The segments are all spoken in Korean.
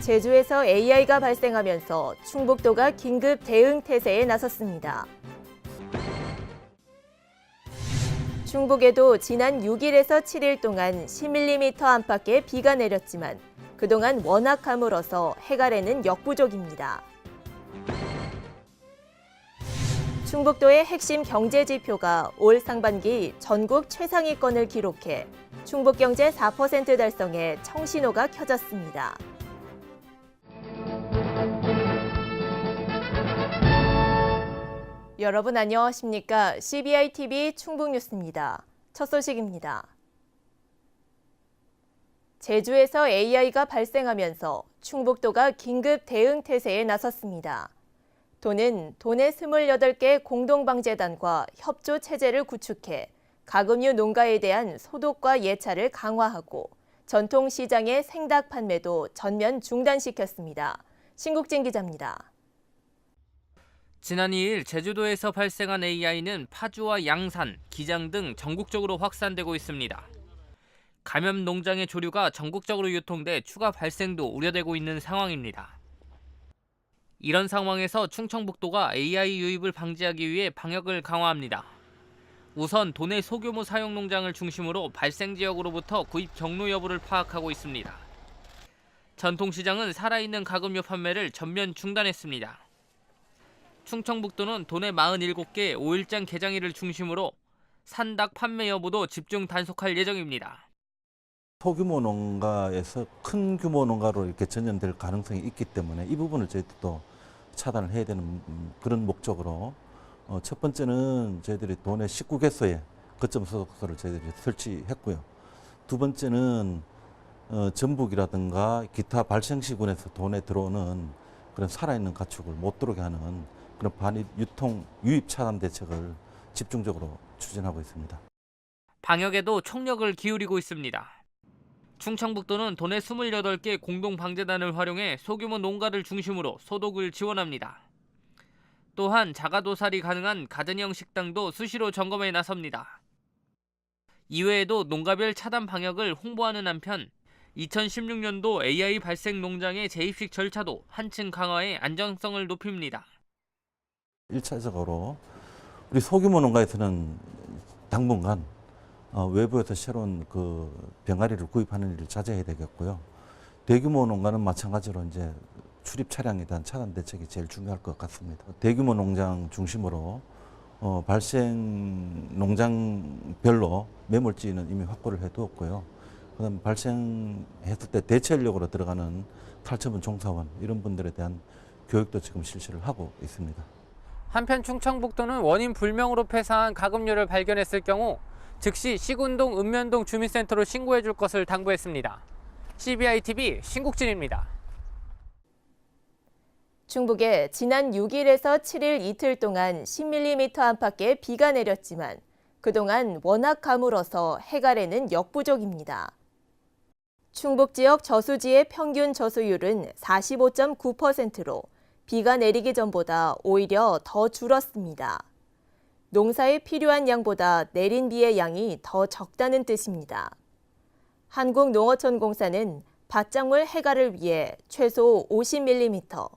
제주에서 AI가 발생하면서 충북도가 긴급 대응 태세에 나섰습니다. 충북에도 지난 6일에서 7일 동안 10mm 안팎의 비가 내렸지만 그동안 워낙 가물어서 해갈에는 역부족입니다. 충북도의 핵심 경제 지표가 올 상반기 전국 최상위권을 기록해 충북경제 4% 달성에 청신호가 켜졌습니다. 여러분 안녕하십니까? CBI-TV 충북뉴스입니다. 첫 소식입니다. 제주에서 AI가 발생하면서 충북도가 긴급 대응 태세에 나섰습니다. 도는 도내 28개 공동방재단과 협조 체제를 구축해 가금류 농가에 대한 소독과 예찰을 강화하고 전통시장의 생닭 판매도 전면 중단시켰습니다. 신국진 기자입니다. 지난 2일 제주도에서 발생한 AI는 파주와 양산, 기장 등 전국적으로 확산되고 있습니다. 감염 농장의 조류가 전국적으로 유통돼 추가 발생도 우려되고 있는 상황입니다. 이런 상황에서 충청북도가 AI 유입을 방지하기 위해 방역을 강화합니다. 우선 도내 소규모 사용 농장을 중심으로 발생 지역으로부터 구입 경로 여부를 파악하고 있습니다. 전통시장은 살아있는 가금류 판매를 전면 중단했습니다. 충청북도는 도내 47개 5일장 개장일을 중심으로 산닭 판매 여부도 집중 단속할 예정입니다. 소규모 농가에서 큰 규모 농가로 이렇게 전환될 가능성이 있기 때문에 이 부분을 저희도 차단을 해야 되는 그런 목적으로 첫 번째는 저희들이 도내 19개소에 거점 소독소를 저희들이 설치했고요. 두 번째는 전북이라든가 기타 발생시군에서 도내 들어오는 그런 살아있는 가축을 못 들어오게 하는 그런 반입, 유통, 유입 차단 대책을 집중적으로 추진하고 있습니다. 방역에도 총력을 기울이고 있습니다. 충청북도는 도내 28개 공동방재단을 활용해 소규모 농가를 중심으로 소독을 지원합니다. 또한 자가도살이 가능한 가정형 식당도 수시로 점검에 나섭니다. 이외에도 농가별 차단 방역을 홍보하는 한편 2016년도 AI 발생 농장의 재입식 절차도 한층 강화해 안정성을 높입니다. 1차적으로 우리 소규모 농가에서는 당분간 외부에서 새로운 그 병아리를 구입하는 일을 자제해야 되겠고요. 대규모 농가는 마찬가지로 이제 출입 차량에 대한 차단 대책이 제일 중요할 것 같습니다. 대규모 농장 중심으로 발생 농장별로 매몰지는 이미 확보를 해두었고요. 그다음 발생했을 때 대처인력으로 들어가는 탈처분 종사원 이런 분들에 대한 교육도 지금 실시를 하고 있습니다. 한편 충청북도는 원인 불명으로 폐사한 가금류를 발견했을 경우 즉시 시군동, 읍면동 주민센터로 신고해 줄 것을 당부했습니다. CBI-TV 신국진입니다. 충북에 지난 6일에서 7일 이틀 동안 10mm 안팎의 비가 내렸지만 그동안 워낙 가물어서 해갈에는 역부족입니다. 충북 지역 저수지의 평균 저수율은 45.9%로 비가 내리기 전보다 오히려 더 줄었습니다. 농사에 필요한 양보다 내린 비의 양이 더 적다는 뜻입니다. 한국농어촌공사는 밭작물 해갈을 위해 최소 50mm,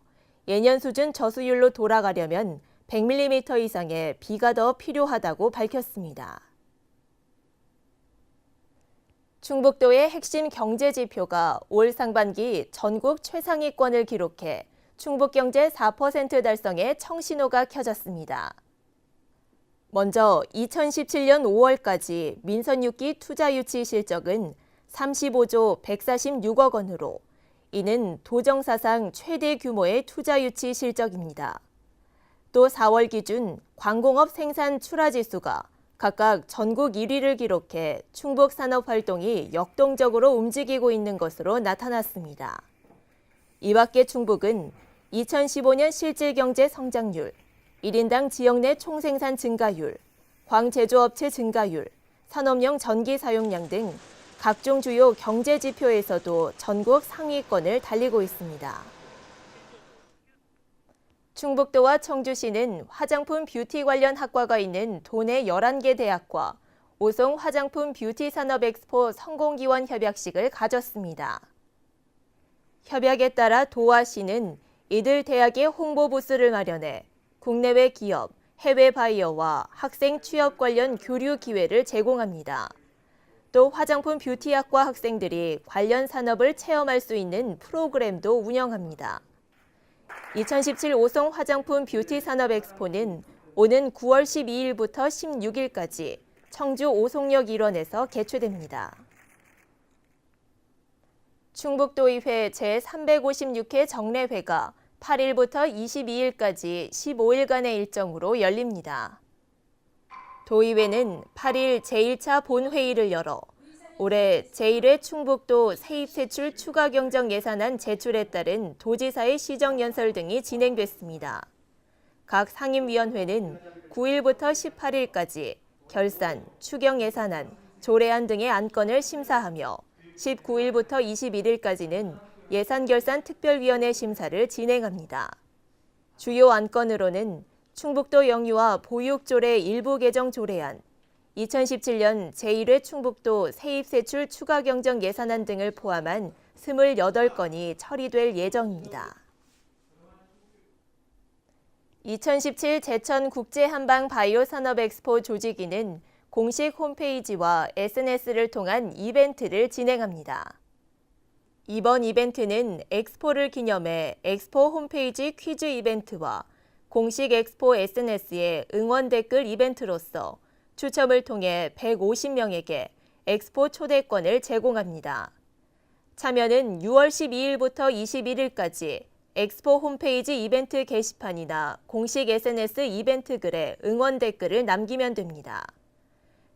예년 수준 저수율로 돌아가려면 100mm 이상의 비가 더 필요하다고 밝혔습니다. 충북도의 핵심 경제 지표가 올 상반기 전국 최상위권을 기록해 충북경제 4% 달성에 청신호가 켜졌습니다. 먼저 2017년 5월까지 민선 6기 투자 유치 실적은 35조 146억 원으로 이는 도정 사상 최대 규모의 투자 유치 실적입니다. 또 4월 기준 광공업 생산 출하 지수가 각각 전국 1위를 기록해 충북 산업 활동이 역동적으로 움직이고 있는 것으로 나타났습니다. 이 밖에 충북은 2015년 실질경제 성장률, 1인당 지역 내 총생산 증가율, 광제조업체 증가율, 산업용 전기 사용량 등 각종 주요 경제 지표에서도 전국 상위권을 달리고 있습니다. 충북도와 청주시는 화장품 뷰티 관련 학과가 있는 도내 11개 대학과 오송 화장품 뷰티 산업 엑스포 성공기원 협약식을 가졌습니다. 협약에 따라 도화시는 이들 대학의 홍보 부스를 마련해 국내외 기업, 해외 바이어와 학생 취업 관련 교류 기회를 제공합니다. 또 화장품 뷰티학과 학생들이 관련 산업을 체험할 수 있는 프로그램도 운영합니다. 2017 오송 화장품 뷰티 산업 엑스포는 오는 9월 12일부터 16일까지 청주 오송역 일원에서 개최됩니다. 충북도의회 제356회 정례회가 8일부터 22일까지 15일간의 일정으로 열립니다. 도의회는 8일 제1차 본회의를 열어 올해 제1회 충북도 세입세출 추가 경정 예산안 제출에 따른 도지사의 시정연설 등이 진행됐습니다. 각 상임위원회는 9일부터 18일까지 결산, 추경 예산안, 조례안 등의 안건을 심사하며 19일부터 21일까지는 예산결산 특별위원회 심사를 진행합니다. 주요 안건으로는 충북도 영유아 보육조례 일부 개정 조례안, 2017년 제1회 충북도 세입세출 추가 경정 예산안 등을 포함한 28건이 처리될 예정입니다. 2017 제천 국제한방 바이오 산업 엑스포 조직위는 공식 홈페이지와 SNS를 통한 이벤트를 진행합니다. 이번 이벤트는 엑스포를 기념해 엑스포 홈페이지 퀴즈 이벤트와 공식 엑스포 SNS의 응원 댓글 이벤트로서 추첨을 통해 150명에게 엑스포 초대권을 제공합니다. 참여는 6월 12일부터 21일까지 엑스포 홈페이지 이벤트 게시판이나 공식 SNS 이벤트 글에 응원 댓글을 남기면 됩니다.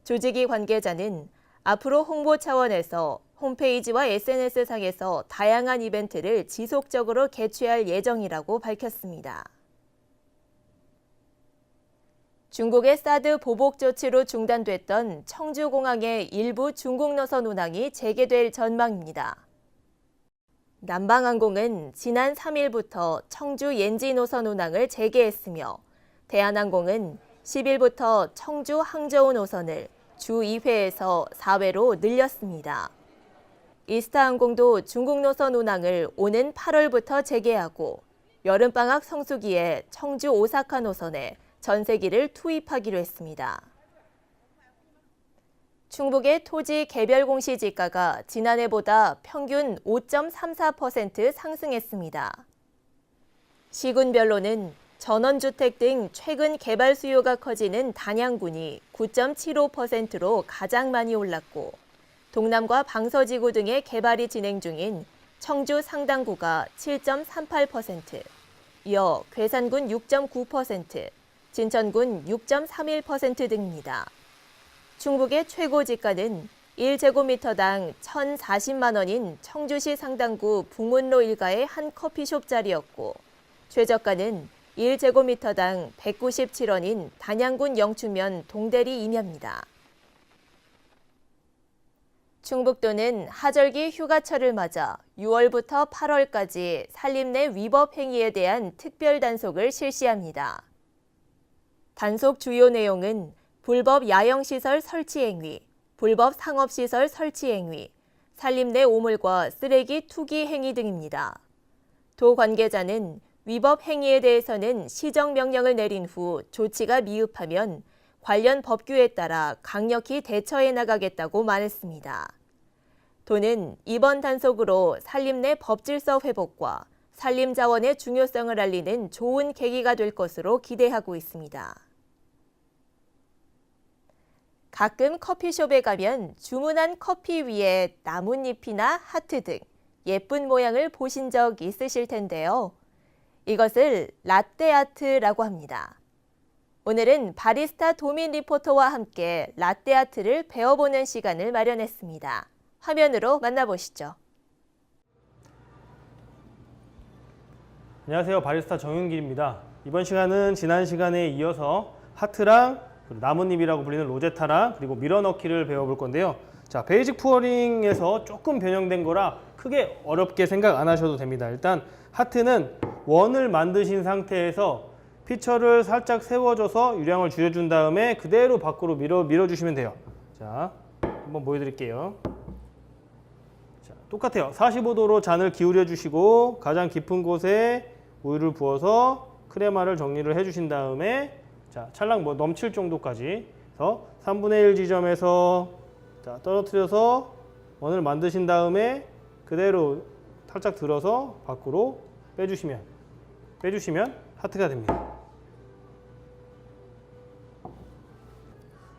조직위 관계자는 앞으로 홍보 차원에서 홈페이지와 SNS상에서 다양한 이벤트를 지속적으로 개최할 예정이라고 밝혔습니다. 중국의 사드 보복 조치로 중단됐던 청주공항의 일부 중국 노선 운항이 재개될 전망입니다. 남방항공은 지난 3일부터 청주 옌지 노선 운항을 재개했으며 대한항공은 10일부터 청주 항저우 노선을 주 2회에서 4회로 늘렸습니다. 이스타항공도 중국 노선 운항을 오는 8월부터 재개하고 여름방학 성수기에 청주 오사카 노선에 전세기를 투입하기로 했습니다. 충북의 토지 개별 공시지가가 지난해보다 평균 5.34% 상승했습니다. 시군별로는 전원주택 등 최근 개발 수요가 커지는 단양군이 9.75%로 가장 많이 올랐고 동남과 방서지구 등의 개발이 진행 중인 청주 상당구가 7.38%, 이어 괴산군 6.9%, 진천군 6.31% 등입니다. 충북의 최고 지가는 1제곱미터당 1,040만 원인 청주시 상당구 북문로 일가의 한 커피숍 자리였고 최저가는 1제곱미터당 197원인 단양군 영추면 동대리 임야입니다. 충북도는 하절기 휴가철을 맞아 6월부터 8월까지 산림 내 위법 행위에 대한 특별 단속을 실시합니다. 단속 주요 내용은 불법 야영시설 설치 행위, 불법 상업시설 설치 행위, 산림 내 오물과 쓰레기 투기 행위 등입니다. 도 관계자는 위법 행위에 대해서는 시정명령을 내린 후 조치가 미흡하면 관련 법규에 따라 강력히 대처해 나가겠다고 말했습니다. 도는 이번 단속으로 산림 내 법질서 회복과 산림 자원의 중요성을 알리는 좋은 계기가 될 것으로 기대하고 있습니다. 가끔 커피숍에 가면 주문한 커피 위에 나뭇잎이나 하트 등 예쁜 모양을 보신 적 있으실 텐데요. 이것을 라떼아트라고 합니다. 오늘은 바리스타 도민 리포터와 함께 라떼아트를 배워보는 시간을 마련했습니다. 화면으로 만나보시죠. 안녕하세요. 바리스타 정윤길입니다. 이번 시간은 지난 시간에 이어서 하트랑 나뭇잎이라고 불리는 로제타랑 그리고 밀어넣기를 배워볼 건데요. 자, 베이직 푸어링에서 조금 변형된 거라 크게 어렵게 생각 안 하셔도 됩니다. 일단 하트는 원을 만드신 상태에서 피처를 살짝 세워줘서 유량을 줄여준 다음에 그대로 밖으로 밀어주시면 돼요. 자, 한번 보여드릴게요. 자, 똑같아요. 45도로 잔을 기울여 주시고 가장 깊은 곳에 우유를 부어서 크레마를 정리를 해주신 다음에 자, 찰랑 뭐 넘칠 정도까지 해서 3분의 1 지점에서 자, 떨어뜨려서 원을 만드신 다음에 그대로 살짝 들어서 밖으로 빼주시면 하트가 됩니다.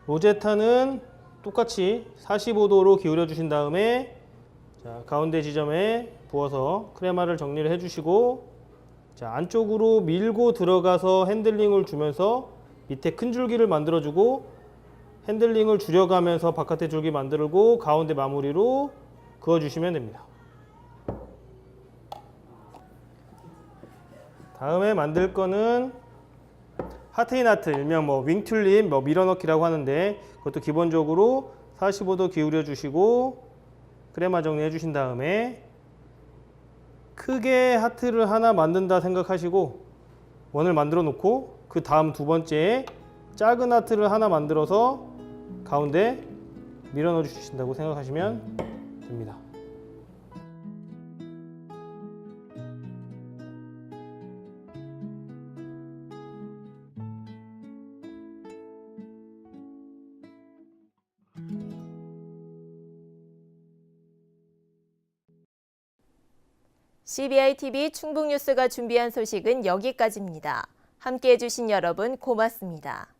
로제타는 똑같이 45도로 기울여 주신 다음에 자, 가운데 지점에 부어서 크레마를 정리를 해주시고 자, 안쪽으로 밀고 들어가서 핸들링을 주면서 밑에 큰 줄기를 만들어주고 핸들링을 줄여가면서 바깥에 줄기 만들고 가운데 마무리로 그어주시면 됩니다. 다음에 만들 거는 하트인 하트, 일명 뭐 윙튤립, 뭐 밀어넣기라고 하는데 그것도 기본적으로 45도 기울여 주시고 크레마 정리해 주신 다음에 크게 하트를 하나 만든다 생각하시고 원을 만들어 놓고 그 다음 두 번째에 작은 하트를 하나 만들어서 가운데 밀어 넣어 주신다고 생각하시면 됩니다. CBI-TV 충북뉴스가 준비한 소식은 여기까지입니다. 함께해 주신 여러분 고맙습니다.